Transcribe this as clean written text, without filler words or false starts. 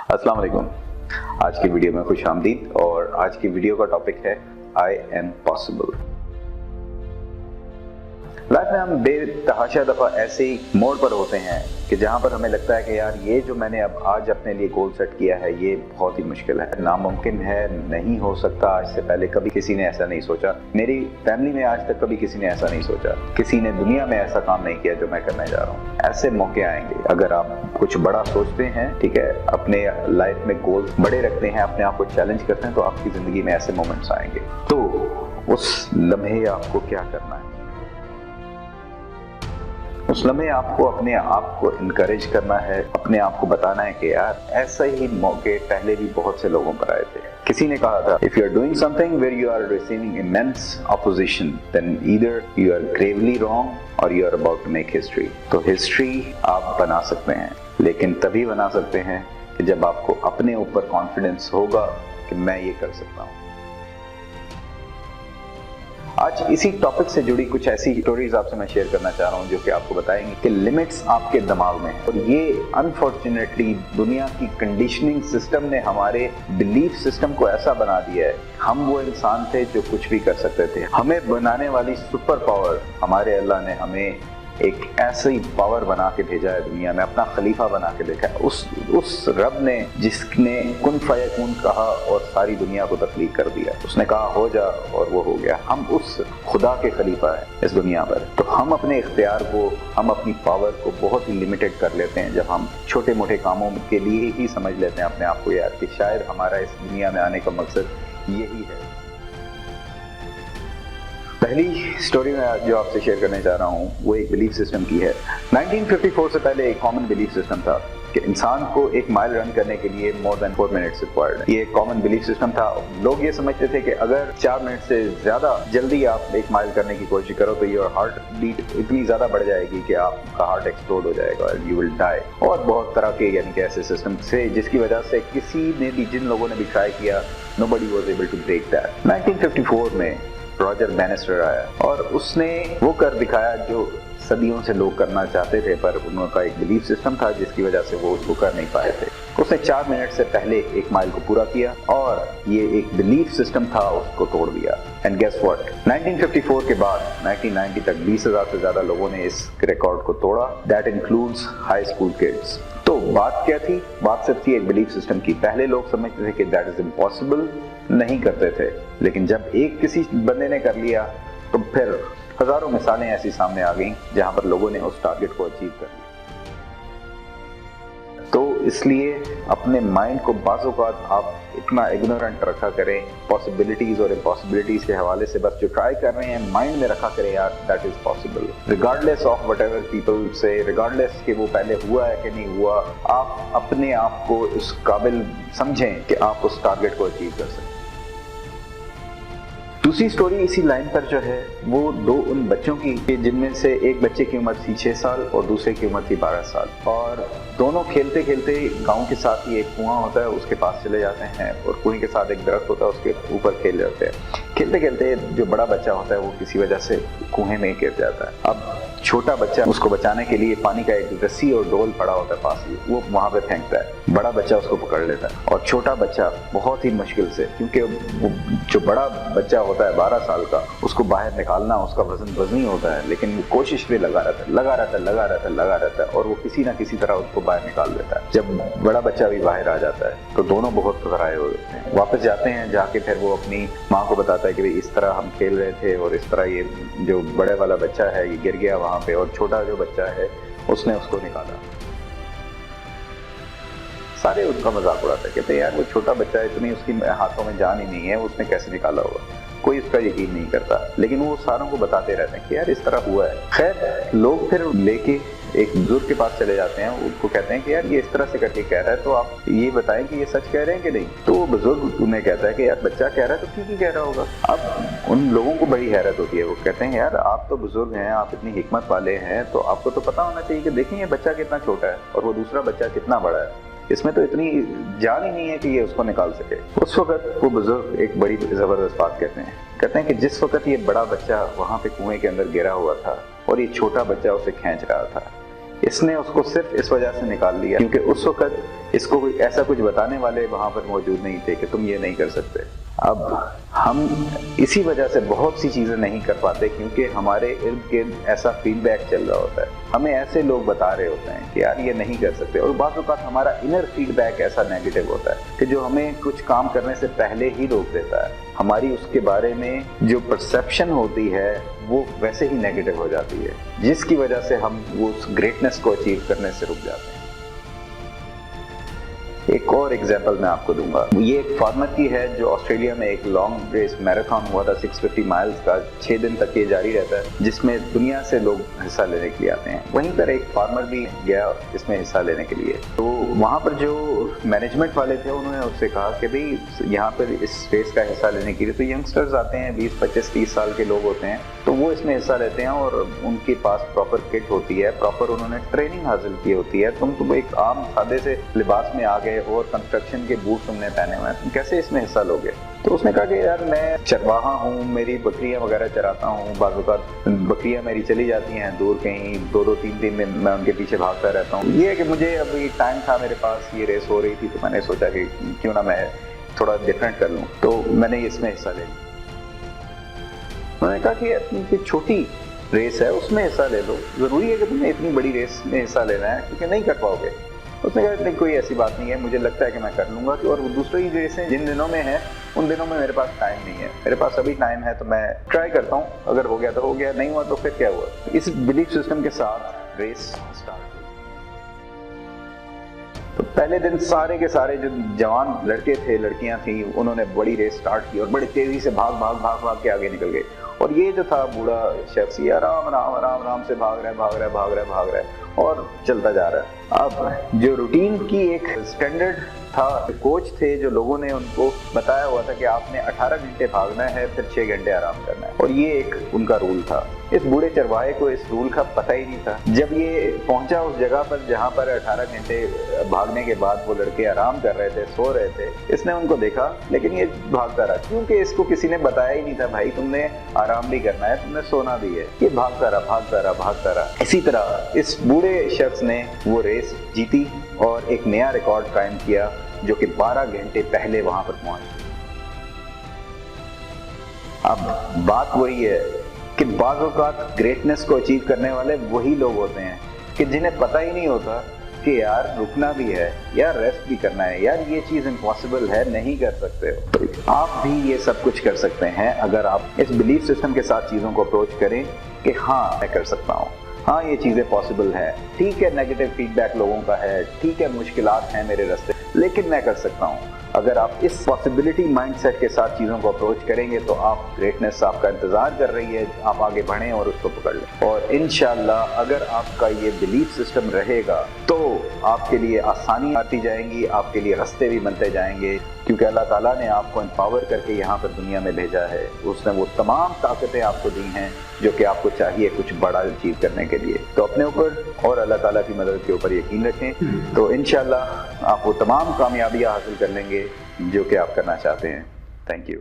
अस्सलाम वालेकुम। आज की वीडियो में खुश आमदीद। और आज की वीडियो का टॉपिक है आई एम पॉसिबल। लाइफ में हम बेतहाशा दफ़ा ऐसे ही मोड़ पर होते हैं कि जहाँ पर हमें लगता है कि यार ये जो मैंने अब आज अपने लिए गोल सेट किया है ये बहुत ही मुश्किल है, नामुमकिन है, नहीं हो सकता। आज से पहले कभी किसी ने ऐसा नहीं सोचा, मेरी फैमिली में आज तक कभी किसी ने ऐसा नहीं सोचा, किसी ने दुनिया में ऐसा काम नहीं किया जो मैं करने जा रहा हूँ। ऐसे मौके आएंगे। अगर आप कुछ बड़ा सोचते हैं, ठीक है, अपने लाइफ में गोल्स बड़े रखते हैं, अपने आप को चैलेंज करते हैं, तो आपकी जिंदगी में ऐसे मोमेंट्स आएंगे। तो उस लम्हे आपको क्या करना है? उस लम्हे आपको अपने आप को इनकरेज करना है, अपने आप को बताना है कि यार ऐसा ही मौके पहले भी बहुत से लोगों पर आए थे। किसी ने कहा था, if you are doing something where you are receiving immense opposition then either you are gravely wrong और you are about to make history. तो हिस्ट्री आप बना सकते हैं, लेकिन तभी बना सकते हैं कि जब आपको अपने ऊपर कॉन्फिडेंस होगा कि मैं ये कर सकता हूँ। आज इसी टॉपिक से जुड़ी कुछ ऐसी स्टोरीज आपसे मैं शेयर करना चाह रहा हूँ जो कि आपको बताएंगे कि लिमिट्स आपके दिमाग में है। और ये अनफॉर्चुनेटली दुनिया की कंडीशनिंग सिस्टम ने हमारे बिलीफ सिस्टम को ऐसा बना दिया है। हम वो इंसान थे जो कुछ भी कर सकते थे। हमें बनाने वाली सुपर पावर हमारे अल्लाह ने हमें एक ऐसी पावर बना के भेजा है दुनिया में, अपना खलीफा बना के देखा है। उस रब ने जिसने कुन फयकून कहा और सारी दुनिया को तख्लीक कर दिया, उसने कहा हो जा और वो हो गया। हम उस खुदा के खलीफा हैं इस दुनिया पर। तो हम अपने इख्तियार को, हम अपनी पावर को बहुत ही लिमिटेड कर लेते हैं जब हम छोटे मोटे कामों के लिए ही समझ लेते हैं अपने आप को यार कि शायद हमारा इस दुनिया में आने का मकसद यही है। पहली स्टोरी में जो आपसे शेयर करने जा रहा हूँ वो एक बिलीफ सिस्टम की है। 1954 से पहले एक कॉमन बिलीफ सिस्टम था कि इंसान को एक माइल रन करने के लिए मोर देन 4 मिनट्स रिक्वायर्ड है। ये एक कॉमन बिलीफ सिस्टम था। लोग ये समझते थे कि अगर 4 मिनट से ज्यादा जल्दी आप एक माइल करने की कोशिश करो तो योर हार्ट बीट इतनी ज्यादा बढ़ जाएगी कि आपका हार्ट एक्सप्लोड हो जाएगा, यू विल डाई। और बहुत तरह के यानी कि ऐसे सिस्टम से जिसकी वजह से किसी ने भी, जिन लोगों ने भी ट्राई किया, nobody was able to break that. 1954 में रॉजर बैनिस्टर आया और उसने वो कर दिखाया जो सदियों से लोग करना चाहते थे, पर उनका एक बिलीफ सिस्टम था जिसकी वजह से वो उसको कर नहीं पाए थे। उसने 4 मिनट से पहले एक माइल को पूरा किया और ये एक बिलीफ सिस्टम था, उसको तोड़ दिया। एंड गेस व्हाट, 1954 के बाद 1990 तक 20,000 से ज्यादा लोगों ने इस रिकॉर्ड को तोड़ा। That includes high school kids. तो बात क्या थी? बात सिर्फ थी एक बिलीफ सिस्टम की। पहले लोग समझते थे कि दैट इज इम्पॉसिबल, नहीं करते थे, लेकिन जब एक किसी बंदे ने कर लिया तो फिर हजारों मिसालें ऐसी सामने आ गईं जहां पर लोगों ने उस टारगेट को अचीव कर लिया। तो इसलिए अपने माइंड को बाज़-औक़ात आप इतना इग्नोरेंट रखा करें पॉसिबिलिटीज और इम्पॉसिबिलिटीज के हवाले से। बस जो ट्राई कर रहे हैं माइंड में रखा करें यार that is possible, regardless of whatever people से, रिगार्डलेस कि वो पहले हुआ है कि नहीं हुआ। आप अपने आप को इस काबिल समझें कि आप उस टारगेट को अचीव कर सकें। दूसरी स्टोरी इसी लाइन पर जो है वो दो उन बच्चों की जिनमें से एक बच्चे की उम्र थी 6 साल और दूसरे की उम्र थी 12 साल। और दोनों खेलते खेलते गांव के साथ ही एक कुआं होता है उसके पास चले जाते हैं और कुएं के साथ एक दरख्त होता है उसके ऊपर खेल जाते हैं। खेलते खेलते जो बड़ा बच्चा होता है वो किसी वजह से कुएं में गिर जाता है। अब छोटा बच्चा उसको बचाने के लिए पानी का एक रस्सी और डोल पड़ा होता है पास ही, वो वहां पे फेंकता है। बड़ा बच्चा उसको पकड़ लेता है और छोटा बच्चा बहुत ही मुश्किल से, क्योंकि जो बड़ा बच्चा होता है 12 साल का, उसको बाहर निकालना उसका वजनी होता है, लेकिन वो कोशिश भी लगा रहता है और वो किसी ना किसी तरह उसको बाहर निकाल देता है। जब बड़ा बच्चा भी बाहर आ जाता है तो दोनों बहुत घबराए हुए होते हैं। वापस जाते हैं, जाके फिर वो अपनी माँ को बताता है कि भाई इस तरह हम खेल रहे थे और इस तरह ये जो बड़े वाला बच्चा है ये गिर गया वहां पे और छोटा जो बच्चा है उसने उसको निकाला। सारे उनका मजाक उड़ाते, कहते यार वो छोटा बच्चा है, इतनी उसकी हाथों में जान ही नहीं है, उसने कैसे निकाला होगा। कोई इसका यकीन नहीं करता, लेकिन वो सारों को बताते रहते हैं कि यार इस तरह हुआ है। खैर लोग फिर लेके एक बुजुर्ग के पास चले जाते हैं, उनको कहते हैं कि यार ये इस तरह से करके कह रहा है तो आप ये बताएं कि ये सच कह रहे हैं कि नहीं। तो वो बुजुर्ग उन्हें कहता है कि यार बच्चा कह रहा है तो ठीक ही कह रहा होगा। अब उन लोगों को बड़ी हैरत होती है, वो कहते हैं यार आप तो बुजुर्ग हैं, आप इतनी हिकमत वाले हैं, तो आपको तो पता होना चाहिए कि देखें ये बच्चा कितना छोटा है और वो दूसरा बच्चा कितना बड़ा है, इसमें तो इतनी जान ही नहीं है कि ये उसको निकाल सके। उस वक्त वो बुजुर्ग एक बड़ी जबरदस्त बात कहते हैं कि जिस वक्त ये बड़ा बच्चा वहां पे कुएं के अंदर गिरा हुआ था और ये छोटा बच्चा उसे खींच रहा था, اس نے اس کو صرف اس وجہ سے نکال لیا کیونکہ اس وقت اس کو کوئی ایسا کچھ بتانے والے وہاں پر موجود نہیں تھے کہ تم یہ نہیں کر سکتے۔ اب ہم اسی وجہ سے بہت سی چیزیں نہیں کر پاتے کیونکہ ہمارے ارد گرد ایسا فیڈ بیک چل رہا ہوتا ہے، ہمیں ایسے لوگ بتا رہے ہوتے ہیں کہ یار یہ نہیں کر سکتے، اور بعض اوقات ہمارا انر فیڈ بیک ایسا نیگیٹو ہوتا ہے کہ جو ہمیں کچھ کام کرنے سے پہلے ہی روک دیتا ہے، ہماری اس کے بارے میں جو پرسیپشن ہوتی ہے وہ ویسے ہی نیگیٹو ہو جاتی ہے، جس کی وجہ سے ہم اس گریٹنس کو اچیو کرنے سے رک جاتے ہیں۔ ایک اور ایگزامپل میں آپ کو دوں گا، یہ ایک فارمر کی ہے جو آسٹریلیا میں ایک لانگ ریس میراتھن ہوا تھا 650 مائلز کا، 6 دن تک یہ جاری رہتا ہے، جس میں دنیا سے لوگ حصہ لینے کے لیے آتے ہیں۔ وہیں پر ایک فارمر بھی گیا اس میں حصہ لینے کے لیے، تو وہاں پر جو مینجمنٹ والے تھے انہوں نے اس سے کہا کہ بھئی یہاں پر اس ریس کا حصہ لینے کے لیے تو ینگسٹرز آتے ہیں، 20 25 30 سال کے لوگ ہوتے ہیں، تو وہ اس میں حصہ لیتے ہیں اور ان کے پاس پراپر کٹ ہوتی ہے، پراپر انہوں نے ٹریننگ حاصل کی ہوتی ہے۔ تم تو ایک عام سادے سے لباس میں آ گئے اور کنسٹرکشن کے بوٹ تم نے پہنے ہوئے ہیں، تم کیسے اس میں حصہ لو گے؟ تو اس نے کہا کہ یار میں چرواہا ہوں، میری بکریاں وغیرہ چراتا ہوں، بعض اوقات بکریاں میری چلی جاتی ہیں دور کہیں 2 3 دن میں ان کے پیچھے بھاگتا رہتا ہوں، یہ ہے کہ مجھے ابھی ٹائم تھا میرے پاس، یہ ریس ہو رہی تھی تو میں نے سوچا کہ کیوں نہ میں تھوڑا ڈفرینٹ کر لوں، تو میں نے اس میں حصہ لے لیا۔ انہوں نے کہا کہ اتنی چھوٹی ریس ہے اس میں حصہ لے لو، ضروری ہے کہ تم نے اتنی بڑی ریس میں حصہ لینا ہے کیونکہ نہیں کر پاؤ گے۔ اس نے کہا نہیں کوئی ایسی بات نہیں ہے، مجھے لگتا ہے کہ میں کر لوں گا، اور دوسری ریسیں جن دنوں میں ہیں ان دنوں میں میرے پاس ٹائم نہیں ہے، میرے پاس ابھی ٹائم ہے تو میں ٹرائی کرتا ہوں، اگر ہو گیا تو ہو گیا، نہیں ہوا تو پھر کیا ہوا۔ اس بلیف سسٹم کے ساتھ ریس اسٹارٹ ہوئی۔ تو پہلے دن سارے کے سارے جو جوان لڑکے تھے لڑکیاں تھیں انہوں نے بڑی ریس سٹارٹ کی اور بڑی تیزی سے بھاگ کے آگے نکل گئے، اور یہ جو تھا بوڑھا شخص یہ آرام سے بھاگ رہا ہے اور چلتا جا رہا ہے۔ اب جو روٹین کی ایک سٹینڈرڈ تھا، کوچ تھے جو لوگوں نے ان کو بتایا ہوا تھا کہ آپ نے 18 گھنٹے بھاگنا ہے پھر 6 گھنٹے آرام کرنا ہے، اور یہ ایک ان کا رول تھا۔ اس بوڑھے چرواہے کو اس رول کا پتہ ہی نہیں تھا۔ جب یہ پہنچا اس جگہ پر جہاں پر 18 گھنٹے بھاگنے کے بعد وہ لڑکے آرام کر رہے تھے، سو رہے تھے، اس نے ان کو دیکھا لیکن یہ بھاگتا رہا کیونکہ اس کو کسی نے بتایا ہی نہیں تھا بھائی تم نے آرام بھی کرنا ہے، تم نے سونا بھی ہے۔ یہ بھاگتا رہا۔ اسی طرح اس بوڑھے شخص نے وہ ریس جیتی اور ایک نیا ریکارڈ قائم کیا جو کہ 12 گھنٹے پہلے وہاں پر پہنچ۔ اب بات وہی ہے کہ بعض اوقات گریٹنس کو اچیو کرنے والے وہی لوگ ہوتے ہیں کہ جنہیں پتہ ہی نہیں ہوتا کہ یار رکنا بھی ہے، یار ریسٹ بھی کرنا ہے، یار یہ چیز امپاسبل ہے، نہیں کر سکتے ہو۔ آپ بھی یہ سب کچھ کر سکتے ہیں اگر آپ اس بلیف سسٹم کے ساتھ چیزوں کو اپروچ کریں کہ ہاں میں کر سکتا ہوں، ہاں یہ چیزیں پاسبل ہیں، ٹھیک ہے نیگیٹو فیڈ بیک لوگوں کا ہے، ٹھیک ہے مشکلات ہیں میرے راستے، لیکن میں کر سکتا ہوں۔ اگر آپ اس پاسبلٹی مائنڈ سیٹ کے ساتھ چیزوں کو اپروچ کریں گے تو آپ گریٹنس آپ کا انتظار کر رہی ہے، آپ آگے بڑھیں اور اس کو پکڑ لیں، اور انشاءاللہ اگر آپ کا یہ بلیف سسٹم رہے گا تو آپ کے لیے آسانی آتی جائیں گی، آپ کے لیے راستے بھی بنتے جائیں گے، کیونکہ اللہ تعالیٰ نے آپ کو امپاور کر کے یہاں پر دنیا میں بھیجا ہے، اس نے وہ تمام طاقتیں آپ کو دی ہیں جو کہ آپ کو چاہیے کچھ بڑا اچیو کرنے کے لیے۔ تو اپنے اوپر اور اللہ تعالیٰ کی مدد کے اوپر یقین رکھیں، تو انشاءاللہ آپ وہ تمام کامیابیاں حاصل کر لیں گے جو کہ آپ کرنا چاہتے ہیں۔ Thank you.